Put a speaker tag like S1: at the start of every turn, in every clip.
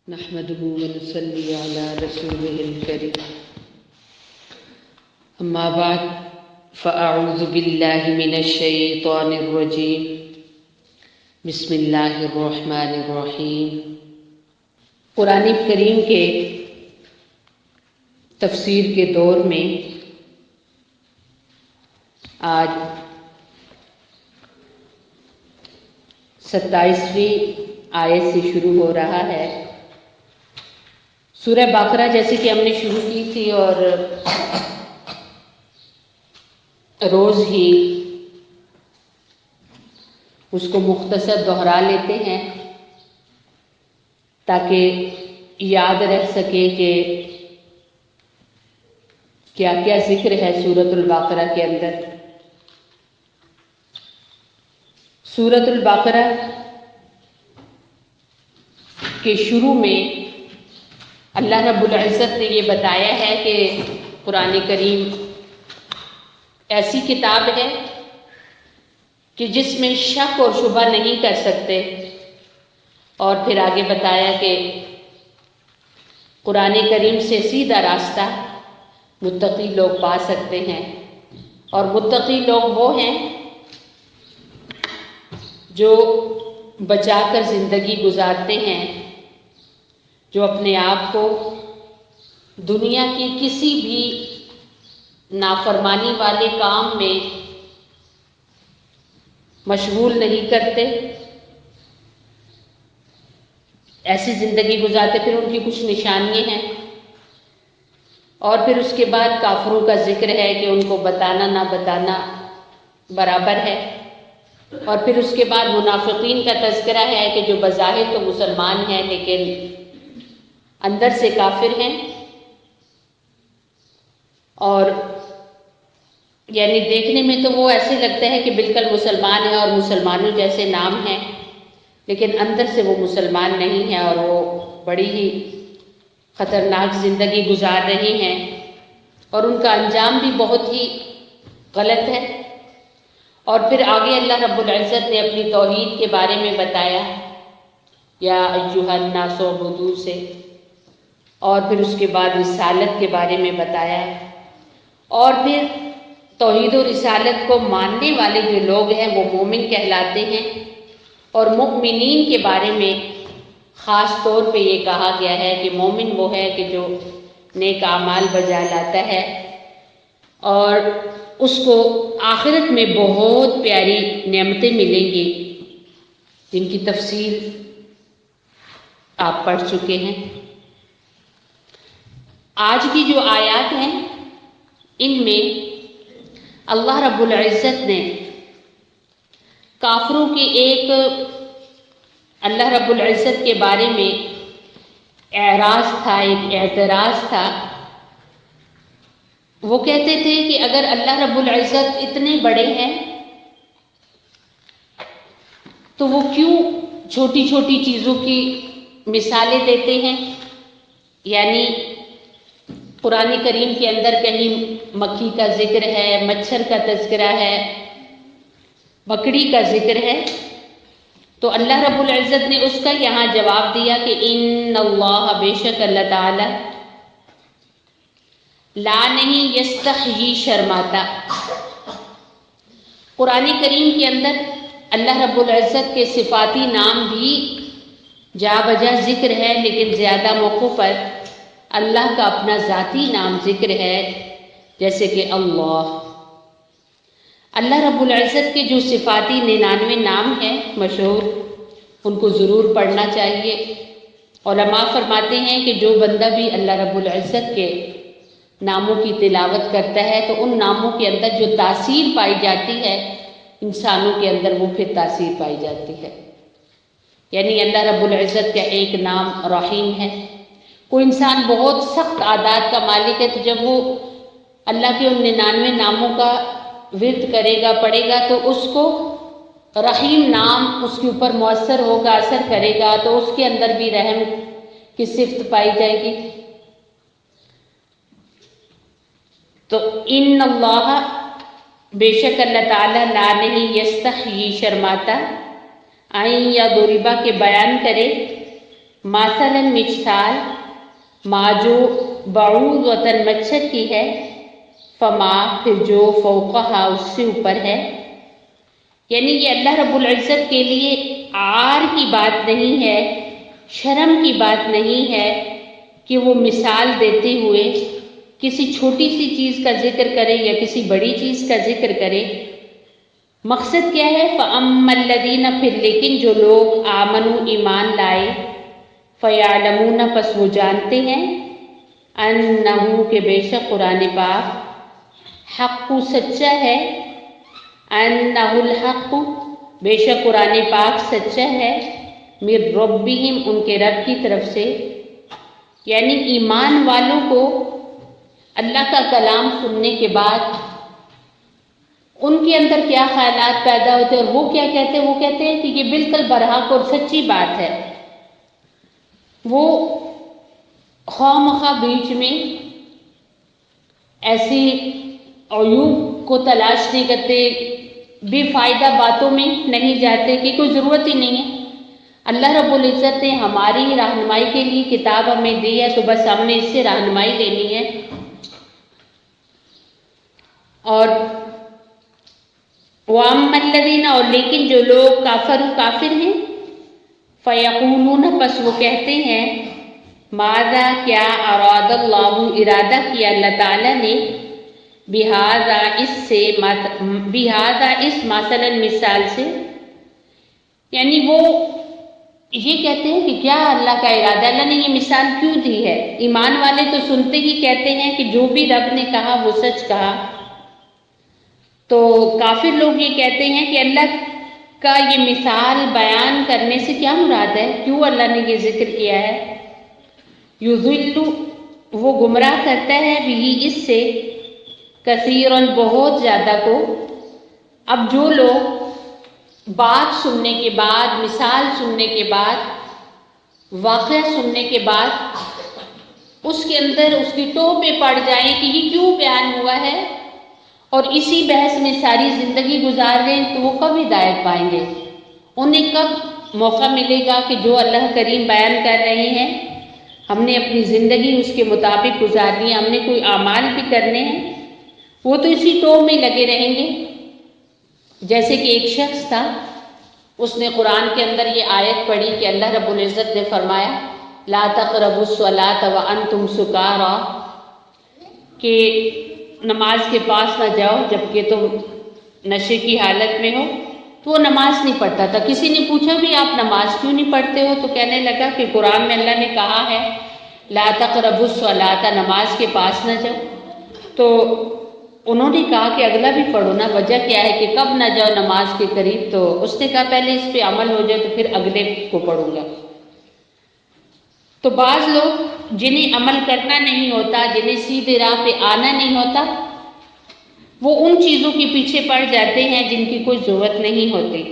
S1: نحمده ونصلي على رسوله الكريم اما بعد فاعوذ بالله من الشیطان الرجیم بسم اللہ الرحمن الرحیم۔ قرآن کریم کے تفسیر کے دور میں آج 27ویں آیت سے شروع ہو رہا ہے۔ سورہ بقرہ جیسے کہ ہم نے شروع کی تھی اور روز ہی اس کو مختصر دہرا لیتے ہیں تاکہ یاد رہ سکے کہ کیا کیا ذکر ہے سورۃ البقرہ کے اندر۔ سورۃ البقرہ کے شروع میں اللہ رب العزت نے یہ بتایا ہے کہ قرآن کریم ایسی کتاب ہے کہ جس میں شک اور شبہ نہیں کر سکتے، اور پھر آگے بتایا کہ قرآن کریم سے سیدھا راستہ متقی لوگ پا سکتے ہیں، اور متقی لوگ وہ ہیں جو بچا کر زندگی گزارتے ہیں، جو اپنے آپ کو دنیا کی کسی بھی نافرمانی والے کام میں مشغول نہیں کرتے، ایسی زندگی گزارتے۔ پھر ان کی کچھ نشانیاں ہیں، اور پھر اس کے بعد کافروں کا ذکر ہے کہ ان کو بتانا نہ بتانا برابر ہے، اور پھر اس کے بعد منافقین کا تذکرہ ہے کہ جو بظاہر تو مسلمان ہیں لیکن اندر سے کافر ہیں، اور یعنی دیکھنے میں تو وہ ایسے لگتا ہے کہ بالکل مسلمان ہیں اور مسلمانوں جیسے نام ہیں، لیکن اندر سے وہ مسلمان نہیں ہیں اور وہ بڑی ہی خطرناک زندگی گزار رہی ہیں، اور ان کا انجام بھی بہت ہی غلط ہے۔ اور پھر آگے اللہ رب العزت نے اپنی توحید کے بارے میں بتایا، یا ایھا الناس اعبدوا سے، اور پھر اس کے بعد رسالت کے بارے میں بتایا، اور پھر توحید و رسالت کو ماننے والے جو لوگ ہیں وہ مومن کہلاتے ہیں، اور مؤمنین کے بارے میں خاص طور پہ یہ کہا گیا ہے کہ مومن وہ ہے کہ جو نیک اعمال بجا لاتا ہے، اور اس کو آخرت میں بہت پیاری نعمتیں ملیں گی جن کی تفصیل آپ پڑھ چکے ہیں۔ آج کی جو آیات ہیں ان میں اللہ رب العزت نے کافروں کے ایک اللہ رب العزت کے بارے میں اعراض تھا، ایک اعتراض تھا۔ وہ کہتے تھے کہ اگر اللہ رب العزت اتنے بڑے ہیں تو وہ کیوں چھوٹی چھوٹی چیزوں کی مثالیں دیتے ہیں؟ یعنی قرآن کریم کے اندر کہیں مکھی کا ذکر ہے، مچھر کا تذکرہ ہے، مکڑی کا ذکر ہے، تو اللہ رب العزت نے اس کا یہاں جواب دیا کہ ان اللہ، بے شک اللہ تعالی، لا نہیں یستحیی، شرماتا۔ قرآن کریم کے اندر اللہ رب العزت کے صفاتی نام بھی جا بجا ذکر ہے، لیکن زیادہ موقعوں پر اللہ کا اپنا ذاتی نام ذکر ہے، جیسے کہ اللہ رب العزت کے جو صفاتی 99 نام ہیں مشہور، ان کو ضرور پڑھنا چاہیے۔ علماء فرماتے ہیں کہ جو بندہ بھی اللہ رب العزت کے ناموں کی تلاوت کرتا ہے تو ان ناموں کے اندر جو تاثیر پائی جاتی ہے انسانوں کے اندر، وہ پھر تاثیر پائی جاتی ہے۔ یعنی اللہ رب العزت کا ایک نام رحیم ہے۔ کوئی انسان بہت سخت عادات کا مالک ہے، تو جب وہ اللہ کے ان 99 ناموں کا ورد کرے گا، پڑھے گا، تو اس کو رحیم نام اس کے اوپر مؤثر ہوگا، اثر کرے گا، تو اس کے اندر بھی رحم کی صفت پائی جائے گی۔ تو ان اللہ، بے شک اللہ تعالیٰ، لا نہیں یستحیی، شرماتا، آئیں یا دوریبا کے بیان کرے مثلاً مثال، ما جو بعوض وطن مچھر کی ہے، فما پھر جو فوقہا اس سے اوپر ہے، یعنی یہ اللہ رب العزت کے لیے عار کی بات نہیں ہے، شرم کی بات نہیں ہے کہ وہ مثال دیتے ہوئے کسی چھوٹی سی چیز کا ذکر کرے یا کسی بڑی چیز کا ذکر کرے۔ مقصد کیا ہے؟ فَأَمَّا الَّذِينَ پھر لیکن جو لوگ آمنوا ایمان لائے، فَيَعْلَمُونَ پس وہ جانتے ہیں، أَنَّهُ کہ بے شک قرآن پاک حق سچا ہے، أَنَّهُ الْحَقُّ بے شک قرآن پاک سچا ہے، مِن رَبِّهِمْ ان کے رب کی طرف سے، یعنی ایمان والوں کو اللہ کا کلام سننے کے بعد ان کے اندر کیا خیالات پیدا ہوتے ہیں اور وہ کیا کہتے ہیں؟ وہ کہتے ہیں کہ یہ بالکل برحق اور سچی بات ہے۔ وہ خواہ مخواہ بیچ میں ایسی عیوب کو تلاش نہیں کرتے، بے فائدہ باتوں میں نہیں جاتے کہ کوئی ضرورت ہی نہیں ہے۔ اللہ رب العزت نے ہماری رہنمائی کے لیے کتاب ہمیں دی ہے، تو بس ہم نے اس سے رہنمائی لینی ہے۔ اور وَأَمَّا الَّذِينَ اور لیکن جو لوگ کافر ہیں، فَيَقُولُونَ پس وہ کہتے ہیں، ماذا کیا اراد اللہ ارادہ کیا اللہ تعالیٰ نے، بہذا اس سے، بہذا اس مثلاً مثال سے، یعنی وہ یہ کہتے ہیں کہ کیا اللہ کا ارادہ، اللہ نے یہ مثال کیوں دی ہے؟ ایمان والے تو سنتے ہی کہتے ہیں کہ جو بھی رب نے کہا وہ سچ کہا، تو کافر لوگ یہ کہتے ہیں کہ اللہ کا یہ مثال بیان کرنے سے کیا مراد ہے، کیوں اللہ نے یہ ذکر کیا ہے؟ یضل وہ گمراہ کرتا ہے، بھی اس سے، کثیراً بہت زیادہ کو۔ اب جو لوگ بات سننے کے بعد، مثال سننے کے بعد، واقعہ سننے کے بعد اس کے اندر اس کی ٹوہ پہ پڑ جائیں کہ یہ کیوں بیان ہوا ہے اور اسی بحث میں ساری زندگی گزار گئے، تو وہ کب ہدایت پائیں گے؟ انہیں کب موقع ملے گا کہ جو اللہ کریم بیان کر رہے ہیں ہم نے اپنی زندگی اس کے مطابق گزارنی ہے، ہم نے کوئی اعمال بھی کرنے ہیں؟ وہ تو اسی ٹوہ میں لگے رہیں گے۔ جیسے کہ ایک شخص تھا، اس نے قرآن کے اندر یہ آیت پڑھی کہ اللہ رب العزت نے فرمایا لا تقربوا الصلاة وانتم سکارى، کہ نماز کے پاس نہ جاؤ جبکہ تم نشے کی حالت میں ہو۔ تو وہ نماز نہیں پڑھتا تھا۔ کسی نے پوچھا بھی آپ نماز کیوں نہیں پڑھتے ہو؟ تو کہنے لگا کہ قرآن میں اللہ نے کہا ہے لا تقربوا الصلاة، نماز کے پاس نہ جاؤ۔ تو انہوں نے کہا کہ اگلا بھی پڑھو نا، وجہ کیا ہے کہ کب نہ جاؤ نماز کے قریب؟ تو اس نے کہا پہلے اس پہ عمل ہو جائے تو پھر اگلے کو پڑھوں گا۔ تو بعض لوگ جنہیں عمل کرنا نہیں ہوتا، جنہیں سیدھے راہ پہ آنا نہیں ہوتا، وہ ان چیزوں کے پیچھے پڑ جاتے ہیں جن کی کوئی ضرورت نہیں ہوتی،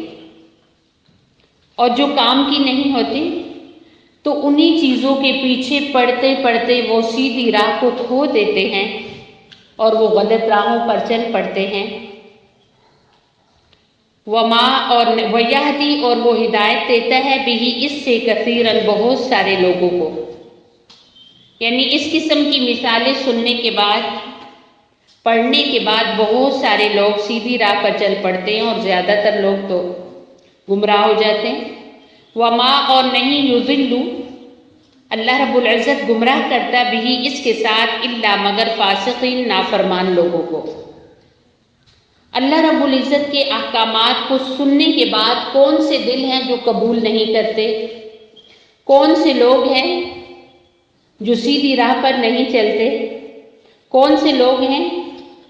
S1: اور جو کام کی نہیں ہوتی، تو انہی چیزوں کے پیچھے پڑتے پڑتے وہ سیدھی راہ کو کھو دیتے ہیں اور وہ غلط راہوں پر چل پڑتے ہیں۔ وما اور ویہدی اور وہ ہدایت دیتا ہے بھی اس سے، کثیراً بہت سارے لوگوں کو۔ یعنی اس قسم کی مثالیں سننے کے بعد، پڑھنے کے بعد بہت سارے لوگ سیدھی راہ پر چل پڑتے ہیں اور زیادہ تر لوگ تو گمراہ ہو جاتے ہیں۔ وما اور نہیں، یضل اللہ رب العزت گمراہ کرتا بھی اس کے ساتھ، الا مگر، فاسقین نافرمان لوگوں کو۔ اللہ رب العزت کے احکامات کو سننے کے بعد کون سے دل ہیں جو قبول نہیں کرتے؟ کون سے لوگ ہیں جو سیدھی راہ پر نہیں چلتے؟ کون سے لوگ ہیں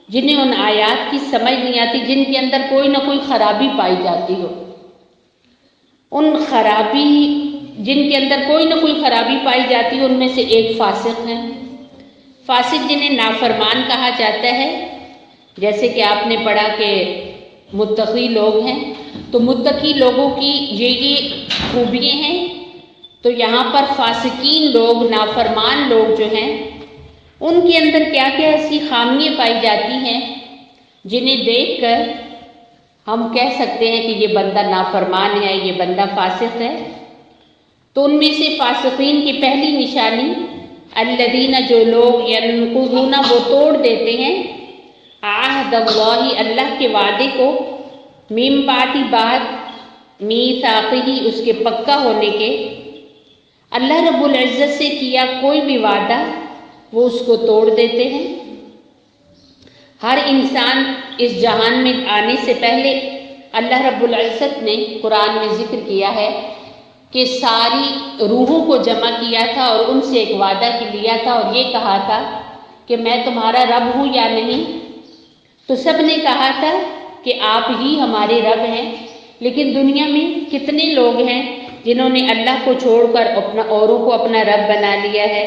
S1: جنہیں ان آیات کی سمجھ نہیں آتی، جن کے اندر کوئی نہ کوئی خرابی پائی جاتی ہو؟ ان خرابی، جن کے اندر کوئی نہ کوئی خرابی پائی جاتی ہے، ان میں سے ایک فاسق ہیں۔ فاسق جنہیں نافرمان کہا جاتا ہے، جیسے کہ آپ نے پڑھا کہ متقی لوگ ہیں، تو متقی لوگوں کی یہ خوبیاں ہیں، تو یہاں پر فاسقین لوگ، نافرمان لوگ جو ہیں، ان کے اندر کیا کیا ایسی خامیاں پائی جاتی ہیں جنہیں دیکھ کر ہم کہہ سکتے ہیں کہ یہ بندہ نافرمان ہے، یہ بندہ فاسق ہے؟ تو ان میں سے فاسقین کی پہلی نشانی الذین جو لوگ ینقضون وہ توڑ دیتے ہیں عہد اللہ اللہ کے وعدے کو من بعد بعد میثاقہ اس کے پکا ہونے کے، اللہ رب العزت سے کیا کوئی بھی وعدہ وہ اس کو توڑ دیتے ہیں۔ ہر انسان اس جہان میں آنے سے پہلے اللہ رب العزت نے قرآن میں ذکر کیا ہے کہ ساری روحوں کو جمع کیا تھا اور ان سے ایک وعدہ لیا تھا اور یہ کہا تھا کہ میں تمہارا رب ہوں یا نہیں؟ تو سب نے کہا تھا کہ آپ ہی ہمارے رب ہیں، لیکن دنیا میں کتنے لوگ ہیں جنہوں نے اللہ کو چھوڑ کر اوروں کو اپنا رب بنا لیا ہے،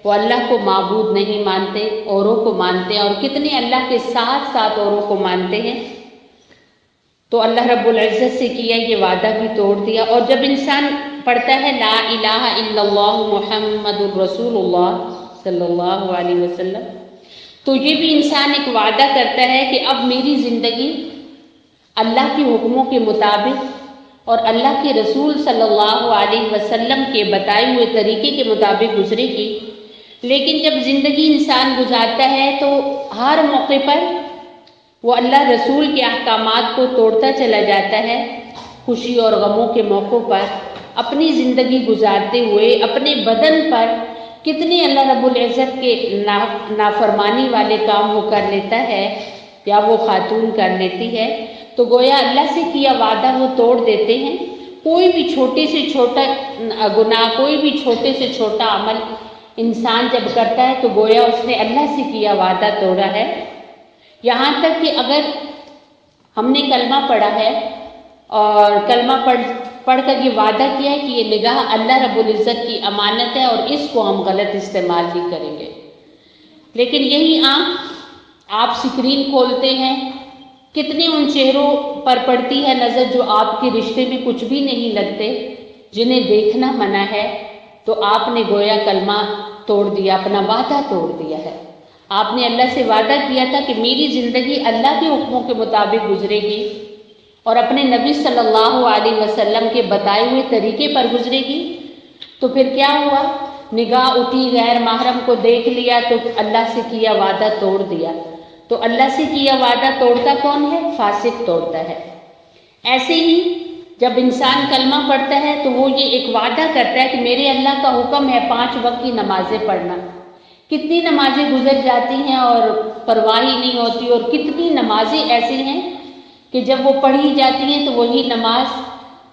S1: وہ اللہ کو معبود نہیں مانتے، اوروں کو مانتے ہیں، اور کتنے اللہ کے ساتھ ساتھ اوروں کو مانتے ہیں۔ تو اللہ رب العزت سے کیا یہ وعدہ بھی توڑ دیا۔ اور جب انسان پڑھتا ہے لا الہ الا اللہ محمد الرسول اللہ صلی اللہ علیہ وسلم، تو یہ بھی انسان ایک وعدہ کرتا ہے کہ اب میری زندگی اللہ کے حکموں کے مطابق اور اللہ کے رسول صلی اللہ علیہ وسلم کے بتائے ہوئے طریقے کے مطابق گزرے گی۔ لیکن جب زندگی انسان گزارتا ہے تو ہر موقع پر وہ اللہ رسول کے احکامات کو توڑتا چلا جاتا ہے۔ خوشی اور غموں کے موقعوں پر اپنی زندگی گزارتے ہوئے اپنے بدن پر کتنے اللہ رب العزت کے نافرمانی والے کام وہ کر لیتا ہے یا وہ خاتون کر لیتی ہے، تو گویا اللہ سے کیا وعدہ وہ توڑ دیتے ہیں۔ کوئی بھی چھوٹے سے چھوٹا گناہ، کوئی بھی چھوٹے سے چھوٹا عمل انسان جب کرتا ہے تو گویا اس نے اللہ سے کیا وعدہ توڑا ہے۔ یہاں تک کہ اگر ہم نے کلمہ پڑھا ہے اور کلمہ پڑھ کر یہ وعدہ کیا ہے کہ یہ نگاہ اللہ رب العزت کی امانت ہے اور اس کو ہم غلط استعمال نہیں کریں گے، لیکن یہی آنکھ آپ اسکرین کھولتے ہیں، کتنے ان چہروں پر پڑتی ہے نظر جو آپ کے رشتے میں کچھ بھی نہیں لگتے، جنہیں دیکھنا منع ہے، تو آپ نے گویا کلمہ توڑ دیا، اپنا وعدہ توڑ دیا ہے۔ آپ نے اللہ سے وعدہ کیا تھا کہ میری زندگی اللہ کے حکموں کے مطابق گزرے گی اور اپنے نبی صلی اللہ علیہ وسلم کے بتائے ہوئے طریقے پر گزرے گی، تو پھر کیا ہوا؟ نگاہ اٹھی، غیر محرم کو دیکھ لیا تو اللہ سے کیا وعدہ توڑ دیا۔ تو اللہ سے کیا وعدہ توڑتا کون ہے؟ فاسق توڑتا ہے۔ ایسے ہی جب انسان کلمہ پڑھتا ہے تو وہ یہ ایک وعدہ کرتا ہے کہ میرے اللہ کا حکم ہے 5 وقت کی نمازیں پڑھنا۔ کتنی نمازیں گزر جاتی ہیں اور پرواہ ہی نہیں ہوتی، اور کتنی نمازیں ایسی ہیں کہ جب وہ پڑھی جاتی ہیں تو وہی نماز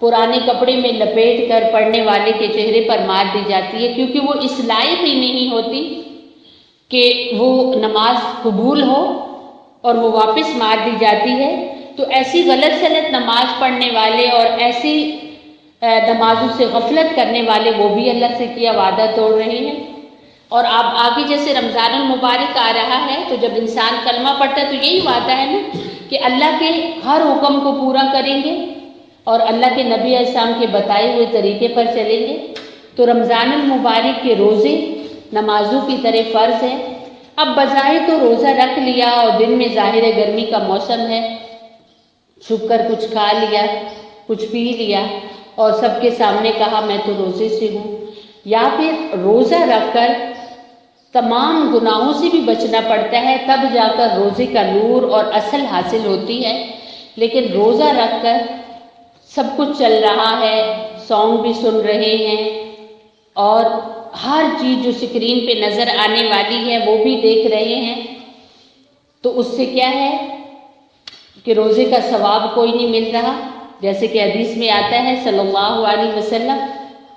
S1: پرانے کپڑے میں لپیٹ کر پڑھنے والے کے چہرے پر مار دی جاتی ہے، کیونکہ وہ اس لائق ہی نہیں ہوتی کہ وہ نماز قبول ہو اور وہ واپس مار دی جاتی ہے۔ تو ایسی غلط نماز پڑھنے والے اور ایسی نمازوں سے غفلت کرنے والے وہ بھی اللہ سے کیا وعدہ توڑ رہے ہیں۔ اور آپ آگے جیسے رمضان المبارک آ رہا ہے تو جب انسان کلمہ پڑھتا ہے تو یہی وعدہ ہے نا کہ اللہ کے ہر حکم کو پورا کریں گے اور اللہ کے نبی علیہ السلام کے بتائے ہوئے طریقے پر چلیں گے۔ تو رمضان المبارک کے روزے نمازوں کی طرح فرض ہے۔ اب بظاہر تو روزہ رکھ لیا اور دن میں ظاہر گرمی کا موسم ہے، چھپ کر کچھ کھا لیا، کچھ پی لیا اور سب کے سامنے کہا میں تو روزے سے ہوں، یا پھر روزہ رکھ کر تمام گناہوں سے بھی بچنا پڑتا ہے، تب جا کر روزے کا نور اور اصل حاصل ہوتی ہے۔ لیکن روزہ رکھ کر سب کچھ چل رہا ہے، سانگ بھی سن رہے ہیں اور ہر چیز جو اسکرین پہ نظر آنے والی ہے وہ بھی دیکھ رہے ہیں، تو اس سے کیا ہے کہ روزے کا ثواب کوئی نہیں مل رہا۔ جیسے کہ حدیث میں آتا ہے صلی اللہ علیہ وسلم،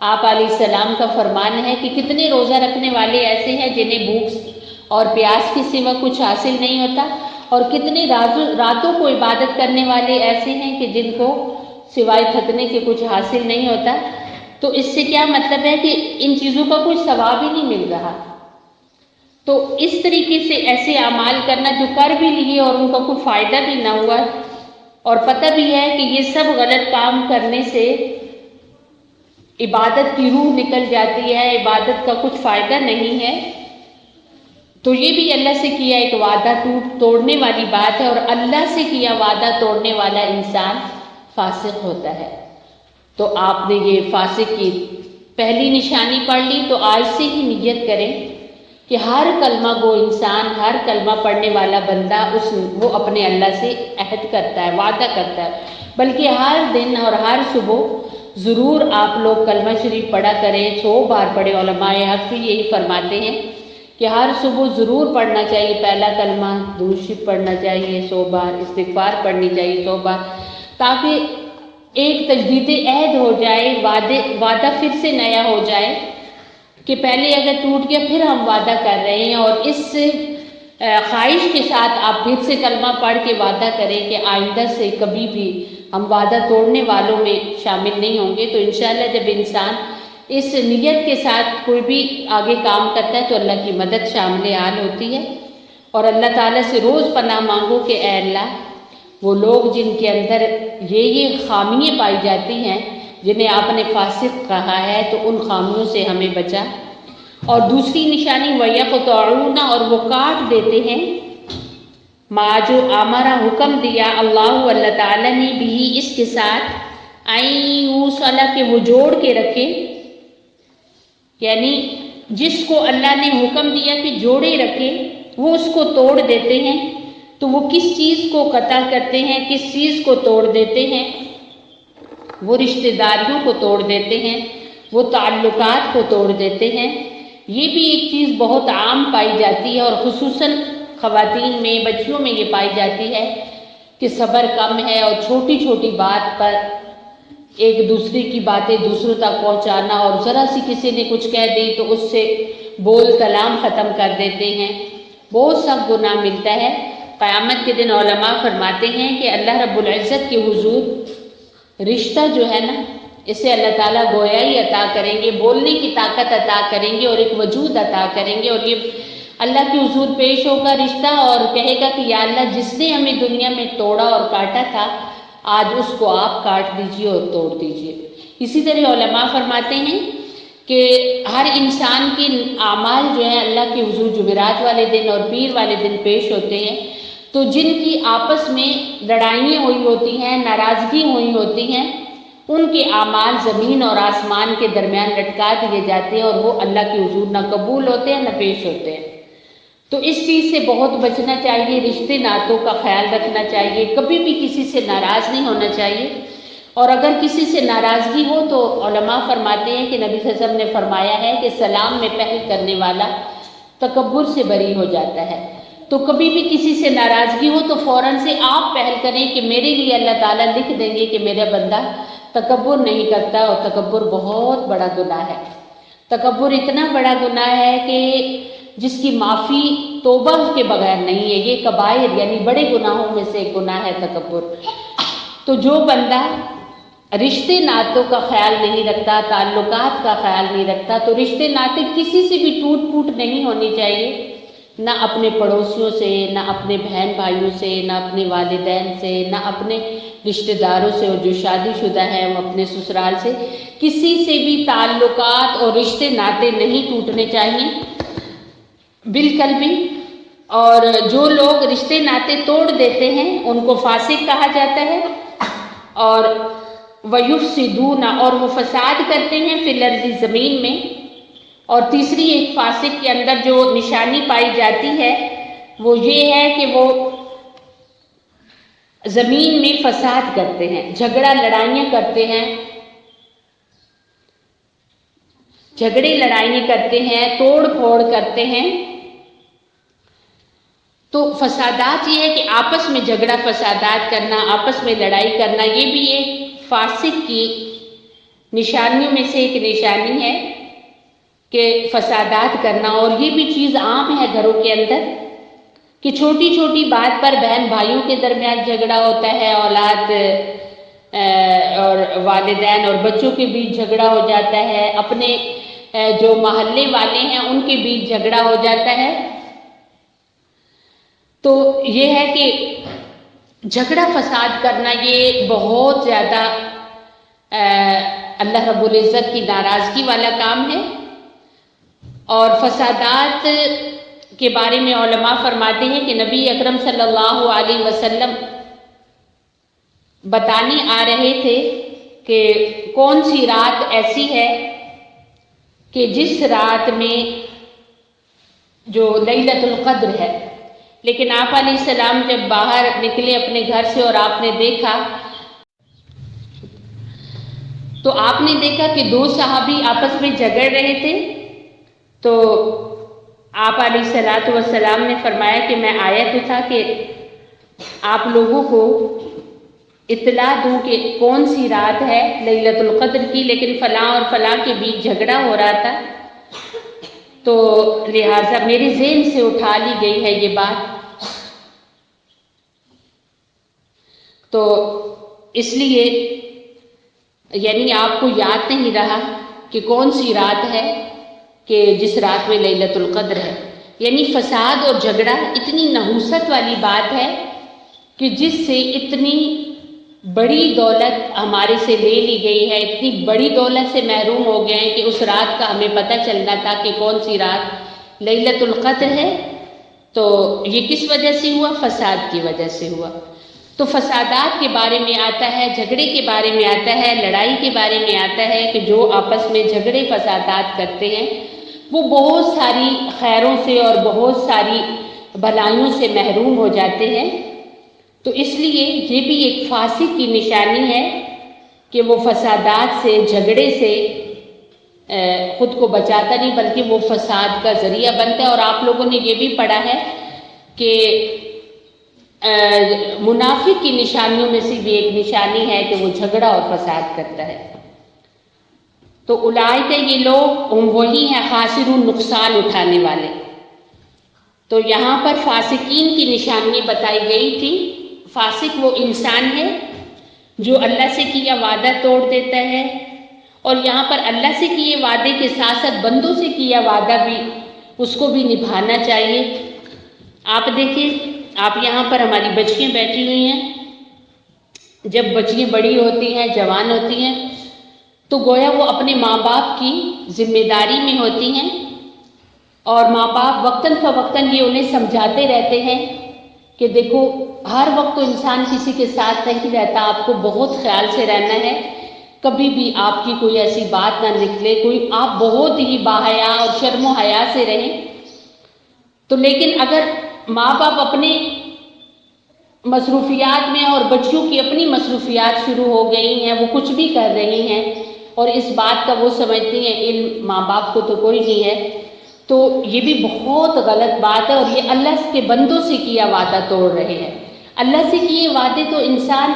S1: آپ علیہ السلام کا فرمان ہے کہ کتنے روزہ رکھنے والے ایسے ہیں جنہیں بھوک اور پیاس کے سوا کچھ حاصل نہیں ہوتا، اور کتنے راتوں کو عبادت کرنے والے ایسے ہیں کہ جن کو سوائے تھکنے کے کچھ حاصل نہیں ہوتا۔ تو اس سے کیا مطلب ہے کہ ان چیزوں کا کوئی ثواب ہی نہیں مل رہا۔ تو اس طریقے سے ایسے اعمال کرنا جو کر بھی لیے اور ان کا کوئی فائدہ بھی نہ ہوا، اور پتہ بھی ہے کہ یہ سب غلط کام کرنے سے عبادت کی روح نکل جاتی ہے، عبادت کا کچھ فائدہ نہیں ہے، تو یہ بھی اللہ سے کیا ایک وعدہ توڑنے والی بات ہے، اور اللہ سے کیا وعدہ توڑنے والا انسان فاسق ہوتا ہے۔ تو آپ نے یہ فاسق کی پہلی نشانی پڑھ لی تو آج سے ہی نیت کریں کہ ہر کلمہ گو انسان، ہر کلمہ پڑھنے والا بندہ وہ اپنے اللہ سے عہد کرتا ہے، وعدہ کرتا ہے، بلکہ ہر دن اور ہر صبح ضرور آپ لوگ کلمہ شریف پڑھا کریں، 100 بار پڑھیں۔ علماء حق بھی یہی فرماتے ہیں کہ ہر صبح ضرور پڑھنا چاہیے پہلا کلمہ، درود شریف پڑھنا چاہیے 100 بار، استغفار پڑھنی چاہیے 100 بار، تاکہ ایک تجدید عہد ہو جائے، وعدہ پھر سے نیا ہو جائے کہ پہلے اگر ٹوٹ گیا پھر ہم وعدہ کر رہے ہیں، اور اس خواہش کے ساتھ آپ پھر سے کلمہ پڑھ کے وعدہ کریں کہ آئندہ سے کبھی بھی ہم وعدہ توڑنے والوں میں شامل نہیں ہوں گے۔ تو انشاءاللہ جب انسان اس نیت کے ساتھ کوئی بھی آگے کام کرتا ہے تو اللہ کی مدد شامل حال ہوتی ہے، اور اللہ تعالیٰ سے روز پناہ مانگو کہ اے اللہ وہ لوگ جن کے اندر یہ خامیاں پائی جاتی ہیں، جنہیں آپ نے فاسق کہا ہے، تو ان خامیوں سے ہمیں بچا۔ اور دوسری نشانی وَيَقْطَعُونَ، اور وہ کاٹ دیتے ہیں، ما جو ہمارا حکم دیا اللہ تعالیٰ نے بھی اس کے ساتھ، یوصل کہ وہ جوڑ کے رکھے، یعنی جس کو اللہ نے حکم دیا کہ جوڑے رکھے وہ اس کو توڑ دیتے ہیں۔ تو وہ کس چیز کو قطع کرتے ہیں، کس چیز کو توڑ دیتے ہیں؟ وہ رشتہ داریوں کو توڑ دیتے ہیں، وہ تعلقات کو توڑ دیتے ہیں۔ یہ بھی ایک چیز بہت عام پائی جاتی ہے، اور خصوصاً خواتین میں، بچیوں میں یہ پائی جاتی ہے کہ صبر کم ہے، اور چھوٹی چھوٹی بات پر ایک دوسرے کی باتیں دوسروں تک پہنچانا، اور ذرا سی کسی نے کچھ کہہ دی تو اس سے بول کلام ختم کر دیتے ہیں، بہت سخت گناہ ملتا ہے۔ قیامت کے دن علماء فرماتے ہیں کہ اللہ رب العزت کے حضور رشتہ جو ہے نا، اسے اللہ تعالیٰ گویائی عطا کریں گے، بولنے کی طاقت عطا کریں گے، اور ایک وجود عطا کریں گے، اور یہ اللہ کے حضور پیش ہوگا رشتہ، اور کہے گا کہ یا اللہ جس نے ہمیں دنیا میں توڑا اور کاٹا تھا، آج اس کو آپ کاٹ دیجئے اور توڑ دیجئے۔ اسی طرح علماء فرماتے ہیں کہ ہر انسان کے اعمال جو ہیں اللہ کے حضور جمعرات والے دن اور پیر والے دن پیش ہوتے ہیں، تو جن کی آپس میں لڑائیاں ہوئی ہوتی ہیں، ناراضگی ہوئی ہوتی ہیں، ان کے اعمال زمین اور آسمان کے درمیان لٹکا دیے جاتے ہیں، اور وہ اللہ کے حضور نہ قبول ہوتے ہیں نہ پیش ہوتے ہیں۔ تو اس چیز سے بہت بچنا چاہیے، رشتے ناتوں کا خیال رکھنا چاہیے، کبھی بھی کسی سے ناراض نہیں ہونا چاہیے، اور اگر کسی سے ناراضگی ہو تو علماء فرماتے ہیں کہ نبی صلی اللہ علیہ وسلم نے فرمایا ہے کہ سلام میں پہل کرنے والا تکبر سے بری ہو جاتا ہے۔ تو کبھی بھی کسی سے ناراضگی ہو تو فوراً سے آپ پہل کریں کہ میرے لیے اللہ تعالیٰ لکھ دیں گے کہ میرا بندہ تکبر نہیں کرتا، اور تکبر بہت بڑا گناہ ہے۔ تکبر اتنا بڑا گناہ ہے کہ جس کی معافی توبہ کے بغیر نہیں ہے، یہ کبائر یعنی بڑے گناہوں میں سے ایک گناہ ہے تکبر۔ تو جو بندہ رشتے ناتوں کا خیال نہیں رکھتا، تعلقات کا خیال نہیں رکھتا، تو رشتے ناتے کسی سے بھی ٹوٹ پھوٹ نہیں ہونی چاہیے، نہ اپنے پڑوسیوں سے، نہ اپنے بہن بھائیوں سے، نہ اپنے والدین سے، نہ اپنے رشتہ داروں سے، اور جو شادی شدہ ہیں وہ اپنے سسرال سے، کسی سے بھی تعلقات اور رشتے ناتے نہیں ٹوٹنے چاہیے بالکل بھی۔ اور جو لوگ رشتے ناتے توڑ دیتے ہیں ان کو فاسق کہا جاتا ہے، اور وَيُفْسِدُونَ، اور وہ فساد کرتے ہیں فی الارض، زمین میں۔ اور تیسری ایک فاسق کے اندر جو نشانی پائی جاتی ہے وہ یہ ہے کہ وہ زمین میں فساد کرتے ہیں، جھگڑا لڑائیاں کرتے ہیں، جھگڑے لڑائیاں کرتے ہیں، توڑ پھوڑ کرتے ہیں۔ تو فسادات یہ ہے کہ آپس میں جھگڑا فسادات کرنا، آپس میں لڑائی کرنا، یہ بھی ایک فاسق کی نشانیوں میں سے ایک نشانی ہے کہ فسادات کرنا۔ اور یہ بھی چیز عام ہے گھروں کے اندر کہ چھوٹی چھوٹی بات پر بہن بھائیوں کے درمیان جھگڑا ہوتا ہے، اولاد اور والدین اور بچوں کے بیچ جھگڑا ہو جاتا ہے، اپنے جو محلے والے ہیں ان کے بیچ جھگڑا ہو جاتا ہے۔ تو یہ ہے کہ جھگڑا فساد کرنا یہ بہت زیادہ اللہ رب العزت کی ناراضگی والا کام ہے۔ اور فسادات کے بارے میں علماء فرماتے ہیں کہ نبی اکرم صلی اللہ علیہ وسلم بتانے آ رہے تھے کہ کون سی رات ایسی ہے کہ جس رات میں جو لیلۃ القدر ہے، لیکن آپ علیہ السلام جب باہر نکلے اپنے گھر سے اور آپ نے دیکھا تو آپ نے دیکھا کہ دو صحابی آپس میں جھگڑ رہے تھے، تو آپ علیہ السلام نے فرمایا کہ میں آیا تو تھا کہ آپ لوگوں کو اطلاع دوں کہ کون سی رات ہے لیلۃ القدر کی، لیکن فلاں اور فلاں کے بیچ جھگڑا ہو رہا تھا، تو لہٰذا میرے ذہن سے اٹھا لی گئی ہے یہ بات، تو اس لیے یعنی آپ کو یاد نہیں رہا کہ کون سی رات ہے کہ جس رات میں لیلۃ القدر ہے۔ یعنی فساد اور جھگڑا اتنی نحوست والی بات ہے کہ جس سے اتنی بڑی دولت ہمارے سے لے لی گئی ہے، اتنی بڑی دولت سے محروم ہو گئے ہیں کہ اس رات کا ہمیں پتہ چلنا تھا کہ کون سی رات لیلۃ القدر ہے، تو یہ کس وجہ سے ہوا؟ فساد کی وجہ سے ہوا۔ تو فسادات کے بارے میں آتا ہے، جھگڑے کے بارے میں آتا ہے، لڑائی کے بارے میں آتا ہے کہ جو آپس میں جھگڑے فسادات کرتے ہیں وہ بہت ساری خیروں سے اور بہت ساری بھلائیوں سے محروم ہو جاتے ہیں۔ تو اس لیے یہ بھی ایک فاسق کی نشانی ہے کہ وہ فسادات سے، جھگڑے سے خود کو بچاتا نہیں بلکہ وہ فساد کا ذریعہ بنتا ہے۔ اور آپ لوگوں نے یہ بھی پڑھا ہے کہ منافق کی نشانیوں میں سے بھی ایک نشانی ہے کہ وہ جھگڑا اور فساد کرتا ہے۔ تو اولئک یہ لوگ وہی ہیں خاسرون، نقصان اٹھانے والے۔ تو یہاں پر فاسقین کی نشانی بتائی گئی تھی۔ فاسق وہ انسان ہے جو اللہ سے کیا وعدہ توڑ دیتا ہے، اور یہاں پر اللہ سے کیے وعدے کے ساتھ ساتھ بندوں سے کیا وعدہ بھی اس کو بھی نبھانا چاہیے۔ آپ دیکھیں، آپ یہاں پر ہماری بچیاں بیٹھی ہوئی ہیں، جب بچیاں بڑی ہوتی ہیں، جوان ہوتی ہیں، تو گویا وہ اپنے ماں باپ کی ذمہ داری میں ہوتی ہیں، اور ماں باپ وقتاً فوقتاً یہ انہیں سمجھاتے رہتے ہیں کہ دیکھو ہر وقت تو انسان کسی کے ساتھ نہیں رہتا، آپ کو بہت خیال سے رہنا ہے، کبھی بھی آپ کی کوئی ایسی بات نہ نکلے، آپ بہت ہی باحیا اور شرم و حیا سے رہیں۔ تو لیکن اگر ماں باپ اپنے مصروفیات میں اور بچیوں کی اپنی مصروفیات شروع ہو گئی ہیں، وہ کچھ بھی کر رہی ہیں اور اس بات کا وہ سمجھتی ہیں علم ماں باپ کو تو کوئی نہیں ہے، تو یہ بھی بہت غلط بات ہے، اور یہ اللہ کے بندوں سے کیا وعدہ توڑ رہے ہیں۔ اللہ سے کیے وعدے تو انسان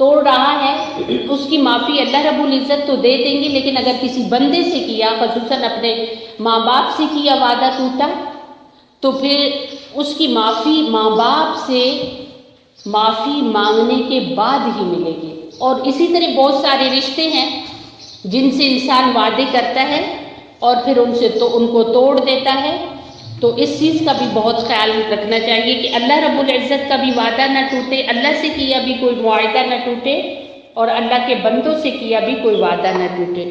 S1: توڑ رہا ہے، اس کی معافی اللہ رب العزت تو دے دیں گے، لیکن اگر کسی بندے سے کیا، خصوصاً اپنے ماں باپ سے کیا وعدہ ٹوٹا، تو پھر اس کی معافی ماں باپ سے معافی مانگنے کے بعد ہی ملے گی۔ اور اسی طرح بہت سارے رشتے ہیں جن سے انسان وعدے کرتا ہے اور پھر ان کو توڑ دیتا ہے، تو اس چیز کا بھی بہت خیال رکھنا چاہیے کہ اللہ رب العزت کا بھی وعدہ نہ ٹوٹے، اللہ سے کیا بھی کوئی معاہدہ نہ ٹوٹے، اور اللہ کے بندوں سے کیا بھی کوئی وعدہ نہ ٹوٹے۔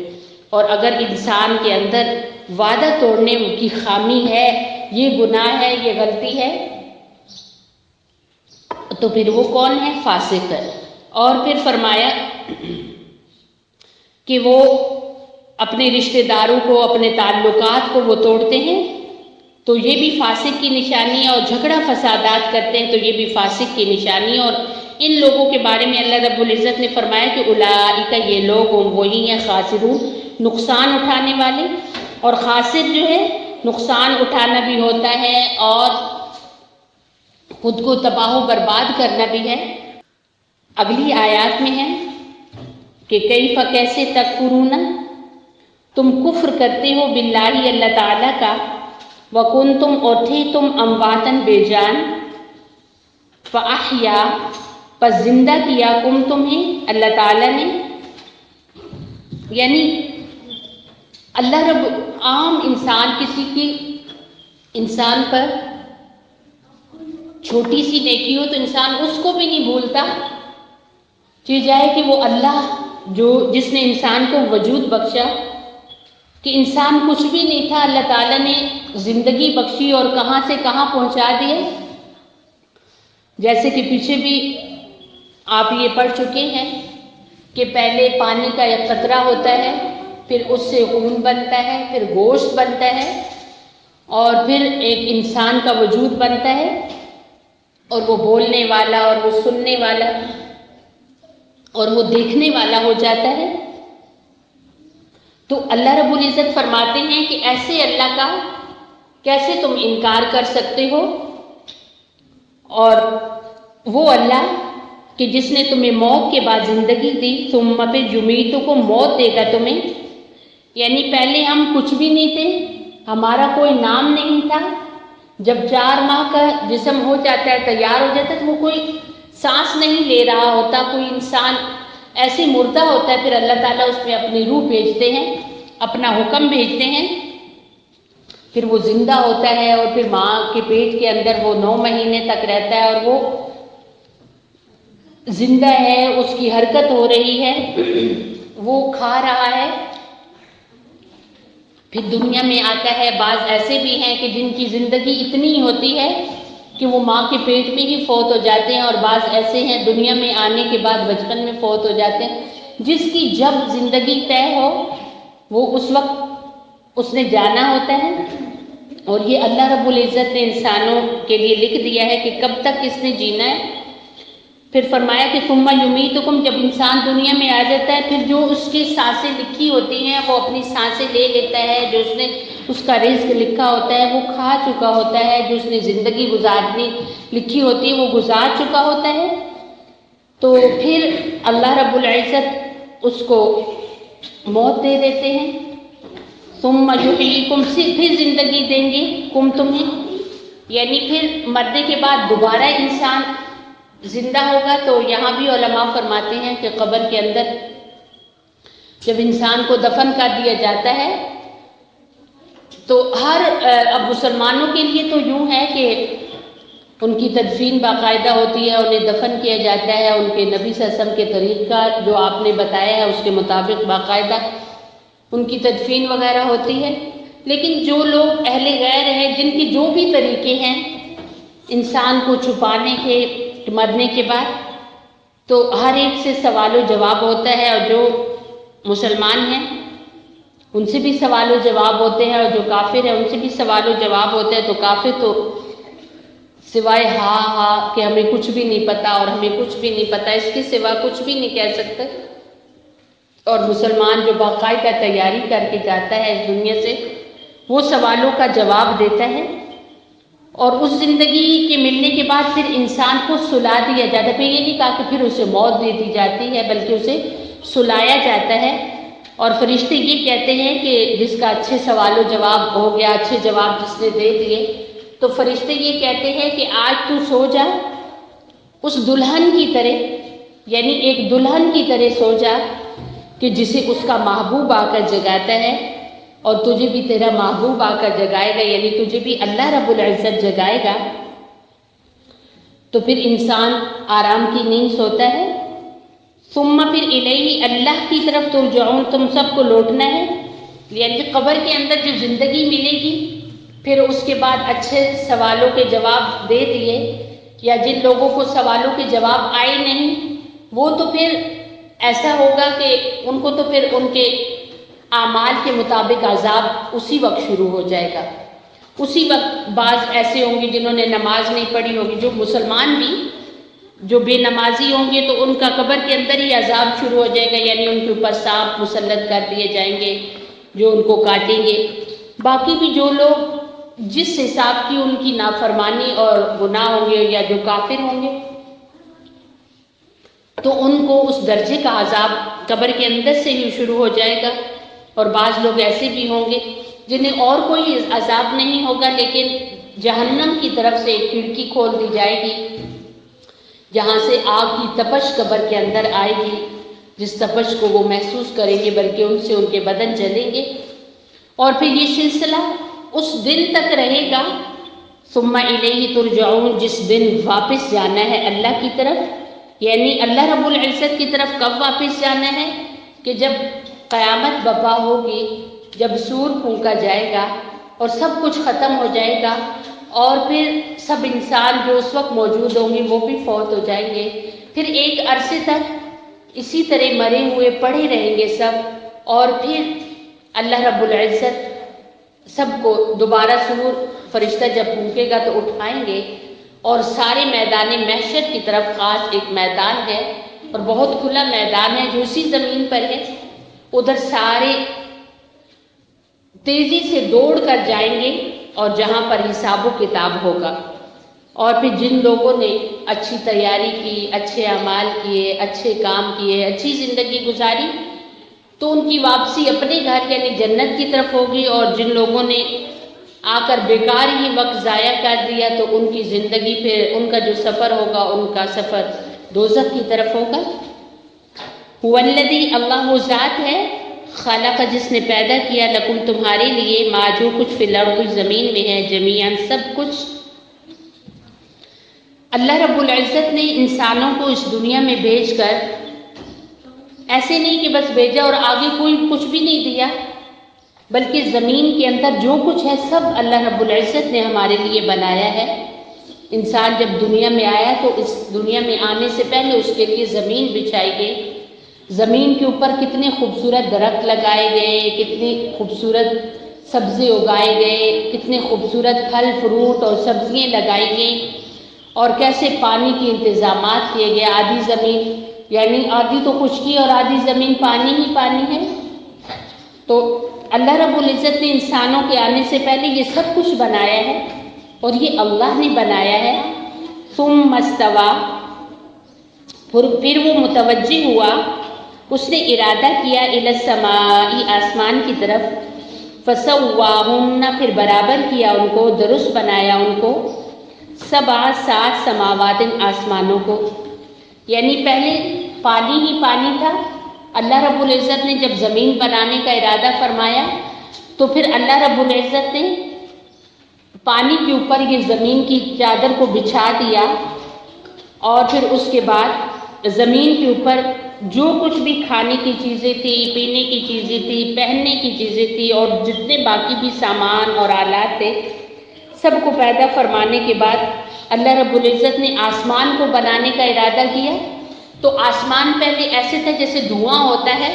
S1: اور اگر انسان کے اندر وعدہ توڑنے کی خامی ہے، یہ گناہ ہے، یہ غلطی ہے، تو پھر وہ کون ہے؟ فاسق ہے۔ اور پھر فرمایا کہ وہ اپنے رشتہ داروں کو، اپنے تعلقات کو وہ توڑتے ہیں، تو یہ بھی فاسق کی نشانی ہے، اور جھگڑا فسادات کرتے ہیں تو یہ بھی فاسق کی نشانی ہے۔ اور ان لوگوں کے بارے میں اللہ رب العزت نے فرمایا کہ اولئک یہ لوگ وہی ہیں خاسرون، نقصان اٹھانے والے۔ اور خاسر جو ہے نقصان اٹھانا بھی ہوتا ہے اور خود کو تباہ و برباد کرنا بھی ہے۔ اگلی آیات میں ہے کہ کیف کیسے تکفرون، تم کفر کرتے ہو باللہ اللہ تعالیٰ کا، وکنتم اور تھے تم امواتن بے جان، فاحیا پس زندہ کیا کم تمہیں اللہ تعالیٰ نے، یعنی اللہ رب عام انسان پر چھوٹی سی نیکی ہو تو انسان اس کو بھی نہیں بھولتا، چاہے جائے کہ وہ اللہ جس نے انسان کو وجود بخشا، کہ انسان کچھ بھی نہیں تھا، اللہ تعالیٰ نے زندگی بخشی اور کہاں سے کہاں پہنچا دیے۔ جیسے کہ پیچھے بھی آپ یہ پڑھ چکے ہیں کہ پہلے پانی کا ایک قطرہ ہوتا ہے، پھر اس سے خون بنتا ہے، پھر گوشت بنتا ہے، اور پھر ایک انسان کا وجود بنتا ہے، اور وہ بولنے والا اور وہ سننے والا اور وہ دیکھنے والا ہو جاتا ہے۔ تو اللہ رب العزت فرماتے ہیں کہ ایسے اللہ کا کیسے تم انکار کر سکتے ہو؟ اور وہ اللہ کہ جس نے تمہیں موت کے بعد زندگی دی، ثم پھر یمیتکم، موت دے گا تمہیں، یعنی پہلے ہم کچھ بھی نہیں تھے، ہمارا کوئی نام نہیں تھا۔ جب 4 ماہ کا جسم ہو جاتا ہے، تیار ہو جاتا ہے، تو وہ کوئی سانس نہیں لے رہا ہوتا، کوئی انسان ایسے مردہ ہوتا ہے، پھر اللہ تعالیٰ اس میں اپنی روح بھیجتے ہیں، اپنا حکم بھیجتے ہیں، پھر وہ زندہ ہوتا ہے، اور پھر ماں کے پیٹ کے اندر وہ 9 مہینے تک رہتا ہے، اور وہ زندہ ہے، اس کی حرکت ہو رہی ہے، وہ کھا رہا ہے، پھر دنیا میں آتا ہے۔ بعض ایسے بھی ہیں کہ جن کی زندگی اتنی ہوتی ہے کہ وہ ماں کے پیٹ میں ہی فوت ہو جاتے ہیں، اور بعض ایسے ہیں دنیا میں آنے کے بعد بچپن میں فوت ہو جاتے ہیں۔ جس کی جب زندگی طے ہو وہ اس وقت اس نے جانا ہوتا ہے، اور یہ اللہ رب العزت نے انسانوں کے لیے لکھ دیا ہے کہ کب تک اس نے جینا ہے۔ پھر فرمایا کہ ثم یمیتکم، جب انسان دنیا میں آ جاتا ہے، پھر جو اس کی سانسیں لکھی ہوتی ہیں وہ اپنی سانسیں لے لیتا ہے، جو اس نے اس کا رزق لکھا ہوتا ہے وہ کھا چکا ہوتا ہے، جو اس نے زندگی گزارنی لکھی ہوتی ہے وہ گزار چکا ہوتا ہے۔ تو پھر اللہ رب العزت اس کو موت دے دیتے ہیں، ثم یحییکم، پھر زندگی دیں گے کم تمہیں، یعنی پھر مرنے کے بعد دوبارہ انسان زندہ ہوگا۔ تو یہاں بھی علماء فرماتے ہیں کہ قبر کے اندر جب انسان کو دفن کر دیا جاتا ہے تو اب مسلمانوں کے لیے تو یوں ہے کہ ان کی تدفین باقاعدہ ہوتی ہے، انہیں دفن کیا جاتا ہے ان کے نبی صلی اللہ علیہ وسلم کے طریقہ جو آپ نے بتایا ہے اس کے مطابق باقاعدہ ان کی تدفین وغیرہ ہوتی ہے۔ لیکن جو لوگ اہل غیر ہیں، جن کی جو بھی طریقے ہیں انسان کو چھپانے کے مرنے کے بعد، تو ہر ایک سے سوال و جواب ہوتا ہے، اور جو مسلمان ہیں ان سے بھی سوال و جواب ہوتے ہیں، اور جو کافر ہیں ان سے بھی سوال و جواب ہوتے ہیں۔ تو کافر تو سوائے ہاں کہ ہمیں کچھ بھی نہیں پتا اور ہمیں کچھ بھی نہیں پتا، اس کے سوا کچھ بھی نہیں کہہ سکتے، اور مسلمان جو باقاعدہ تیاری کر کے جاتا ہے اس دنیا سے، وہ سوالوں کا جواب دیتا ہے۔ اور اس زندگی کے ملنے کے بعد پھر انسان کو سلا دیا جاتا ہے، پھر یہ نہیں کہا کہ پھر اسے موت دے دی جاتی ہے، بلکہ اسے سلایا جاتا ہے۔ اور فرشتے یہ کہتے ہیں کہ جس کا اچھے سوال و جواب ہو گیا، اچھے جواب جس نے دے دیے، تو فرشتے یہ کہتے ہیں کہ آج تو سو جا اس دلہن کی طرح، یعنی ایک دلہن کی طرح سو جا کہ جسے اس کا محبوب آ کر جگاتا ہے، اور تجھے بھی تیرا محبوب آ کر جگائے گا، یعنی تجھے بھی اللہ رب العزت جگائے گا۔ تو پھر انسان آرام کی نیند سوتا ہے، ثم پھر الیہ، اللہ کی طرف ترجعون، تم سب کو لوٹنا ہے، یعنی قبر کے اندر جو زندگی ملے گی، پھر اس کے بعد اچھے سوالوں کے جواب دے دیے، یا جن لوگوں کو سوالوں کے جواب آئے نہیں وہ تو پھر ایسا ہوگا کہ ان کو تو پھر ان کے اعمال کے مطابق عذاب اسی وقت شروع ہو جائے گا۔ اسی وقت بعض ایسے ہوں گے جنہوں نے نماز نہیں پڑھی ہوگی، جو مسلمان بھی جو بے نمازی ہوں گے، تو ان کا قبر کے اندر ہی عذاب شروع ہو جائے گا، یعنی ان کے اوپر سانپ مسلط کر دیے جائیں گے جو ان کو کاٹیں گے۔ باقی بھی جو لوگ جس حساب کی ان کی نافرمانی اور گناہ ہوں گے یا جو کافر ہوں گے، تو ان کو اس درجے کا عذاب قبر کے اندر سے ہی شروع ہو جائے گا۔ اور بعض لوگ ایسے بھی ہوں گے جنہیں اور کوئی عذاب نہیں ہوگا، لیکن جہنم کی طرف سے ایک کھڑکی کھول دی جائے گی جہاں سے آگ کی تپش قبر کے اندر آئے گی، جس تپش کو وہ محسوس کریں گے، بلکہ ان سے ان کے بدن جلیں گے۔ اور پھر یہ سلسلہ اس دن تک رہے گا، ثم الیہ ترجعون، جس دن واپس جانا ہے اللہ کی طرف، یعنی اللہ رب العزت کی طرف کب واپس جانا ہے کہ جب قیامت برپا ہوگی، جب سور پھونکا جائے گا اور سب کچھ ختم ہو جائے گا، اور پھر سب انسان جو اس وقت موجود ہوں گے وہ بھی فوت ہو جائیں گے۔ پھر ایک عرصے تک اسی طرح مرے ہوئے پڑے رہیں گے سب، اور پھر اللہ رب العزت سب کو دوبارہ سور فرشتہ جب پھونکے گا تو اٹھائیں گے، اور سارے میدان محشر کی طرف خاص ایک میدان ہے اور بہت کھلا میدان ہے جو اسی زمین پر ہے، ادھر سارے تیزی سے دوڑ کر جائیں گے اور جہاں پر حساب و کتاب ہوگا۔ اور پھر جن لوگوں نے اچھی تیاری کی، اچھے اعمال کیے، اچھے کام کیے، اچھی زندگی گزاری، تو ان کی واپسی اپنے گھر یعنی جنت کی طرف ہوگی، اور جن لوگوں نے آ کر بیکار ہی وقت ضائع کر دیا تو ان کی زندگی پھر ان کا جو سفر ہوگا ان کا سفر دوزخ کی طرف ہوگا۔ والذی، اللہ وہ ذات ہے، خلق جس نے پیدا کیا، لکم تمہارے لیے، ما جو کچھ فی الارض زمین میں ہے، جمیعاً سب کچھ۔ اللہ رب العزت نے انسانوں کو اس دنیا میں بھیج کر ایسے نہیں کہ بس بھیجا اور آگے کوئی کچھ بھی نہیں دیا، بلکہ زمین کے اندر جو کچھ ہے سب اللہ رب العزت نے ہمارے لیے بنایا ہے۔ انسان جب دنیا میں آیا تو اس دنیا میں آنے سے پہلے اس کے لیے زمین بچھائی گئی، زمین کے اوپر کتنے خوبصورت درخت لگائے گئے، کتنے خوبصورت سبزے اگائے گئے، کتنے خوبصورت پھل فروٹ اور سبزیاں لگائی گئیں، اور کیسے پانی کے انتظامات کیے گئے۔ آدھی زمین یعنی آدھی تو خشکی اور آدھی زمین پانی ہی پانی ہے۔ تو اللہ رب العزت نے انسانوں کے آنے سے پہلے یہ سب کچھ بنایا ہے، اور یہ اللہ نے بنایا ہے۔ ثم استوى، پھر وہ متوجہ ہوا، اس نے ارادہ کیا، الی السماء، آسمان کی طرف، فسواہن، پھر برابر کیا ان کو، درست بنایا ان کو، سبع، 7 سماوات، آسمانوں کو، یعنی پہلے پانی ہی پانی تھا۔ اللہ رب العزت نے جب زمین بنانے کا ارادہ فرمایا تو پھر اللہ رب العزت نے پانی کے اوپر یہ زمین کی چادر کو بچھا دیا، اور پھر اس کے بعد زمین کے اوپر جو کچھ بھی کھانے کی چیزیں تھی، پینے کی چیزیں تھی، پہننے کی چیزیں تھی، اور جتنے باقی بھی سامان اور آلات تھے سب کو پیدا فرمانے کے بعد اللہ رب العزت نے آسمان کو بنانے کا ارادہ کیا۔ تو آسمان پہلے ایسے تھا جیسے دھواں ہوتا ہے،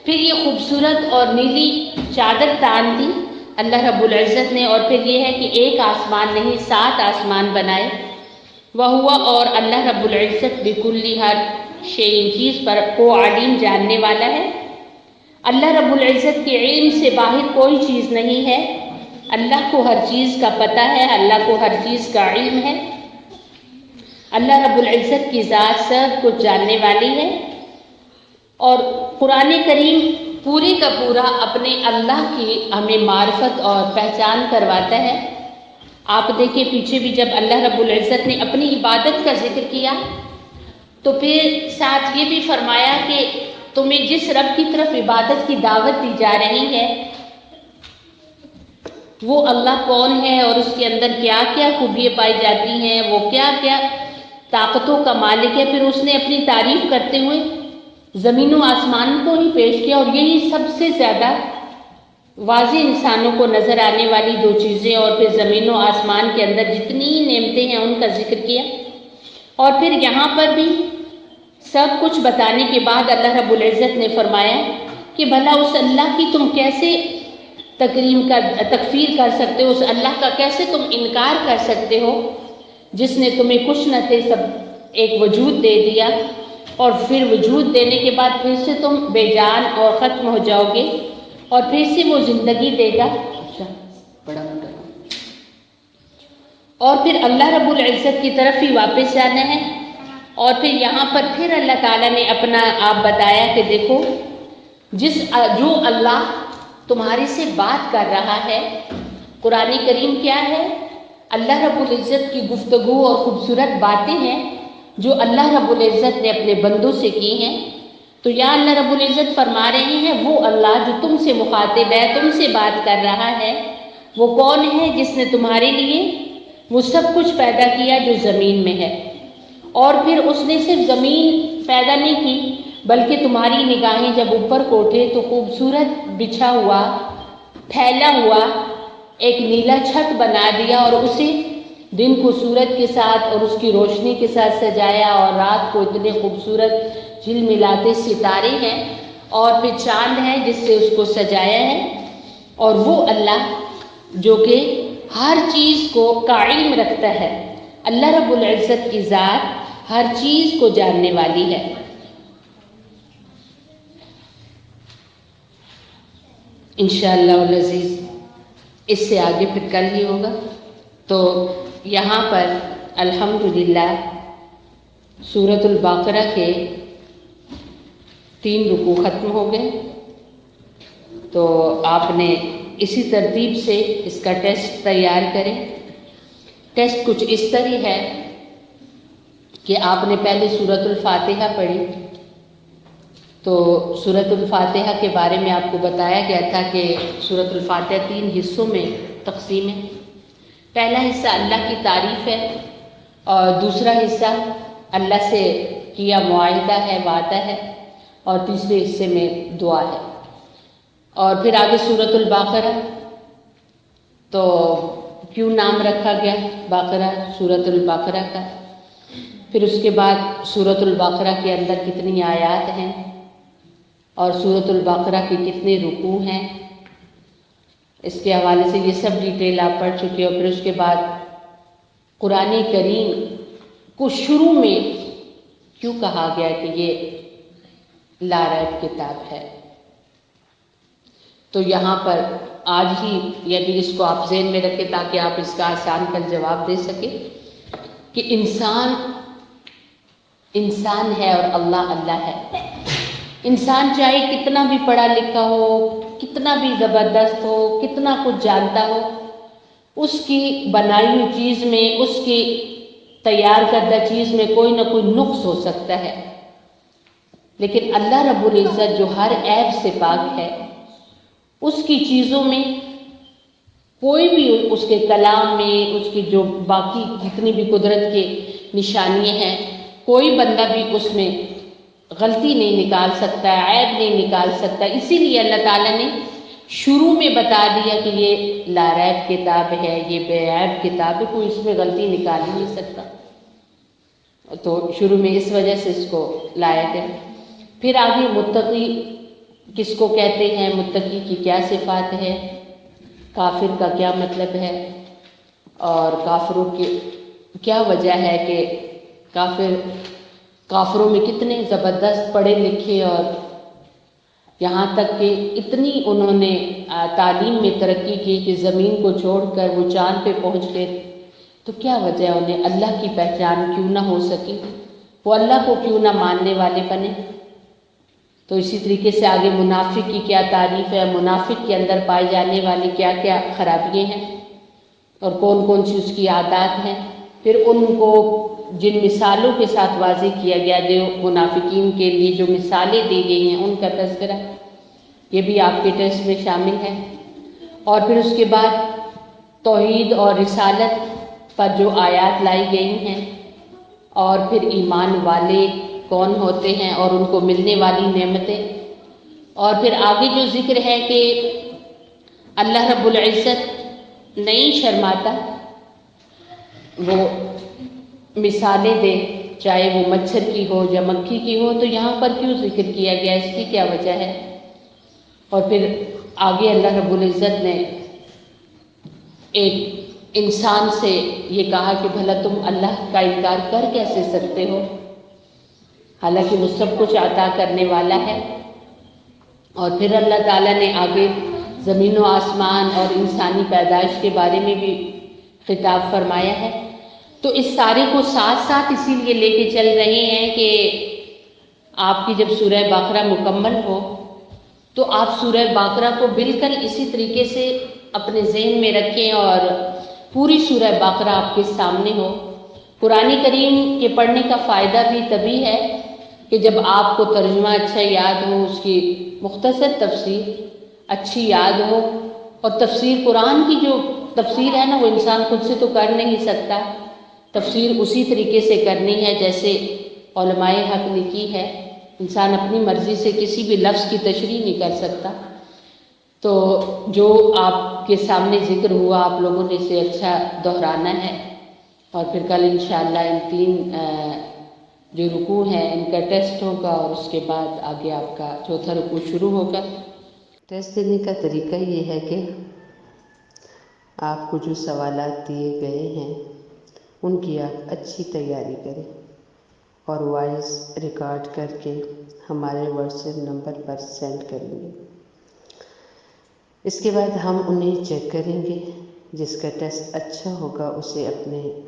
S1: پھر یہ خوبصورت اور نیلی چادر تان دی اللہ رب العزت نے، اور پھر یہ ہے کہ ایک آسمان نہیں 7 آسمان بنائے۔ وہوا، اور اللہ رب العزت بکل، ہر شیء، چیز پر، کو علیم، جاننے والا ہے۔ اللہ رب العزت کے علم سے باہر کوئی چیز نہیں ہے، اللہ کو ہر چیز کا پتہ ہے، اللہ کو ہر چیز کا علم ہے۔ اللہ رب العزت کی ذات سب کچھ جاننے والی ہے، اور قرآن کریم پورے کا پورا اپنے اللہ کی ہمیں معرفت اور پہچان کرواتا ہے۔ آپ دیکھیں پیچھے بھی جب اللہ رب العزت نے اپنی عبادت کا ذکر کیا تو پھر ساتھ یہ بھی فرمایا کہ تمہیں جس رب کی طرف عبادت کی دعوت دی جا رہی ہے وہ اللہ کون ہے، اور اس کے اندر کیا کیا خوبیاں پائی جاتی ہیں، وہ کیا کیا طاقتوں کا مالک ہے۔ پھر اس نے اپنی تعریف کرتے ہوئے زمین و آسمان کو ہی پیش کیا، اور یہی سب سے زیادہ واضح انسانوں کو نظر آنے والی 2 چیزیں، اور پھر زمین و آسمان کے اندر جتنی نعمتیں ہیں ان کا ذکر کیا۔ اور پھر یہاں پر بھی سب کچھ بتانے کے بعد اللہ رب العزت نے فرمایا کہ بھلا اس اللہ کی تم کیسے تکفیر کر سکتے ہو، اس اللہ کا کیسے تم انکار کر سکتے ہو جس نے تمہیں کچھ نہ تھے سب ایک وجود دے دیا، اور پھر وجود دینے کے بعد پھر سے تم بے جان اور ختم ہو جاؤ گے، اور پھر سے وہ زندگی دے گا۔ اور پھر اللہ رب العزت کی طرف ہی واپس جانا ہے۔ اور پھر یہاں پر پھر اللہ تعالیٰ نے اپنا آپ بتایا کہ دیکھو جو اللہ تمہارے سے بات کر رہا ہے، قرآن کریم کیا ہے؟ اللہ رب العزت کی گفتگو اور خوبصورت باتیں ہیں جو اللہ رب العزت نے اپنے بندوں سے کی ہیں۔ تو یا اللہ رب العزت فرما رہے ہیں وہ اللہ جو تم سے مخاطب ہے، تم سے بات کر رہا ہے، وہ کون ہے؟ جس نے تمہارے لیے وہ سب کچھ پیدا کیا جو زمین میں ہے، اور پھر اس نے صرف زمین پیدا نہیں کی بلکہ تمہاری نگاہیں جب اوپر کو اٹھے تو خوبصورت بچھا ہوا پھیلا ہوا ایک نیلا چھت بنا دیا، اور اسے دن کو سورج کے ساتھ اور اس کی روشنی کے ساتھ سجایا، اور رات کو اتنے خوبصورت جھلملاتے ستارے ہیں، اور پھر چاند ہے جس سے اس کو سجایا ہے۔ اور وہ اللہ جو کہ ہر چیز کا علم رکھتا ہے، اللہ رب العزت کی ذات ہر چیز کو جاننے والی ہے۔ انشاءاللہ العزیز اس سے آگے پھر کل ہی ہوگا۔ تو یہاں پر الحمدللہ سورۃ البقرہ کے 3 رکوع ختم ہو گئے۔ تو آپ نے اسی ترتیب سے اس کا ٹیسٹ تیار کریں۔ ٹیسٹ کچھ اس طرح ہے کہ آپ نے پہلے سورۃ الفاتحہ پڑھی، تو سورۃ الفاتحہ کے بارے میں آپ کو بتایا گیا تھا کہ سورۃ الفاتحہ 3 حصوں میں تقسیم ہے۔ پہلا حصہ اللہ کی تعریف ہے، اور دوسرا حصہ اللہ سے کیا معاہدہ ہے، وعدہ ہے، اور تیسرے حصے میں دعا ہے۔ اور پھر آگے سورۃ البقرہ، تو کیوں نام رکھا گیا بقرہ سورۃ البقرہ کا، پھر اس کے بعد سورۃ البقرہ کے اندر کتنی آیات ہیں، اور سورۃ البقرہ کے کتنے رکوع ہیں، اس کے حوالے سے یہ سب ڈیٹیل آپ پڑھ چکے ہو۔ پھر اس کے بعد قرآن کریم کو شروع میں کیوں کہا گیا کہ یہ لا ریب کتاب ہے۔ تو یہاں پر آج ہی یعنی اس کو آپ ذہن میں رکھیں تاکہ آپ اس کا آسان کل جواب دے سکیں کہ انسان ہے اور اللہ اللہ ہے۔ انسان چاہے کتنا بھی پڑھا لکھا ہو، کتنا بھی زبردست ہو، کتنا کچھ جانتا ہو، اس کی بنائی ہوئی چیز میں، اس کی تیار کردہ چیز میں کوئی نہ کوئی نقص ہو سکتا ہے، لیکن اللہ رب العزت جو ہر عیب سے پاک ہے، اس کی چیزوں میں کوئی بھی، اس کے کلام میں، اس کی جو باقی جتنی بھی قدرت کے نشانیاں ہیں، کوئی بندہ بھی اس میں غلطی نہیں نکال سکتا، عیب نہیں نکال سکتا۔ اسی لیے اللہ تعالیٰ نے شروع میں بتا دیا کہ یہ لا ریب کتاب ہے، یہ بے عیب کتاب ہے، کوئی اس میں غلطی نکال ہی نہیں سکتا۔ تو شروع میں اس وجہ سے اس کو لایا گیا۔ پھر آگے متقی کس کو کہتے ہیں، متقی کی کیا صفات ہے، کافر کا کیا مطلب ہے، اور کافروں کی کیا وجہ ہے کہ کافروں میں کتنے زبردست پڑھے لکھے، اور یہاں تک کہ اتنی انہوں نے تعلیم میں ترقی کی کہ زمین کو چھوڑ کر وہ چاند پہ پہنچ گئے، تو کیا وجہ ہے انہیں اللہ کی پہچان کیوں نہ ہو سکی، وہ اللہ کو کیوں نہ ماننے والے بنے۔ تو اسی طریقے سے آگے منافق کی کیا تعریف ہے، منافق کے اندر پائے جانے والی کیا کیا خرابیاں ہیں، اور کون کون سی اس کی عادات ہیں۔ پھر ان کو جن مثالوں کے ساتھ واضح کیا گیا، جو منافقین کے لیے جو مثالیں دی گئی ہیں، ان کا تذکرہ، یہ بھی آپ کے ٹیسٹ میں شامل ہے۔ اور پھر اس کے بعد توحید اور رسالت پر جو آیات لائی گئی ہیں، اور پھر ایمان والے کون ہوتے ہیں اور ان کو ملنے والی نعمتیں، اور پھر آگے جو ذکر ہے کہ اللہ رب العزت نہیں شرماتا، وہ مثالیں دے، چاہے وہ مچھر کی ہو یا مکھی کی ہو، تو یہاں پر کیوں ذکر کیا گیا، اس کی کیا وجہ ہے۔ اور پھر آگے اللہ رب العزت نے ایک انسان سے یہ کہا کہ بھلا تم اللہ کا انکار کر کیسے سکتے ہو، حالانکہ وہ سب کچھ عطا کرنے والا ہے۔ اور پھر اللہ تعالیٰ نے آگے زمین و آسمان اور انسانی پیدائش کے بارے میں بھی خطاب فرمایا ہے۔ تو اس سارے کو ساتھ ساتھ اسی لیے لے کے چل رہے ہیں کہ آپ کی جب سورہ بقرہ مکمل ہو تو آپ سورہ بقرہ کو بالکل اسی طریقے سے اپنے ذہن میں رکھیں، اور پوری سورہ بقرہ آپ کے سامنے ہو۔ قرآن کریم کے پڑھنے کا فائدہ بھی تبھی ہے کہ جب آپ کو ترجمہ اچھا یاد ہو، اس کی مختصر تفسیر اچھی یاد ہو، اور تفسیر قرآن کی جو تفسیر ہے نا، وہ انسان خود سے تو کر نہیں سکتا، تفسیر اسی طریقے سے کرنی ہے جیسے علماء حق نے کی ہے۔ انسان اپنی مرضی سے کسی بھی لفظ کی تشریح نہیں کر سکتا۔ تو جو آپ کے سامنے ذکر ہوا، آپ لوگوں نے اسے اچھا دہرانا ہے، اور پھر کل انشاءاللہ ان 3 جو رکوع ہیں ان کا ٹیسٹ ہوگا، اور اس کے بعد آگے آپ کا چوتھا رکوع شروع ہوگا۔
S2: ٹیسٹ دینے کا طریقہ یہ ہے کہ آپ کو جو سوالات دیے گئے ہیں ان کی آپ اچھی تیاری کریں اور وائس ریکارڈ کر کے ہمارے واٹس ایپ نمبر پر سینڈ کریں گے۔ اس کے بعد ہم انہیں چیک کریں گے، جس کا ٹیسٹ اچھا ہوگا اسے اپنے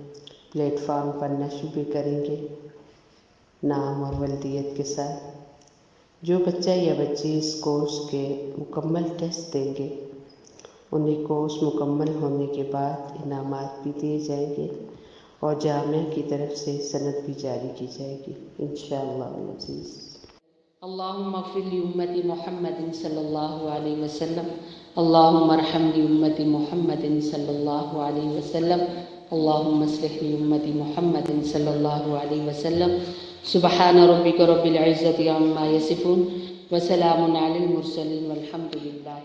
S2: پلیٹ فارم پر نشر بھی کریں گے نام اور والدیت کے ساتھ۔ جو بچہ یا بچی اس کورس کے مکمل ٹیسٹ دیں گے انہیں کورس مکمل ہونے کے بعد انعامات بھی دیے جائیں گے اور جامعہ کی طرف سے سند بھی جاری کی جائے گی انشاءاللہ العزیز۔
S1: اللهم اغفر لأمة محمد صلى الله عليه وسلم، اللهم ارحم لأمة محمد صلى الله عليه وسلم، اللهم اصلح لأمة محمد صلى الله عليه وسلم۔ سبحان ربك رب العزة عما يصفون وسلام على المرسلين والحمد لله۔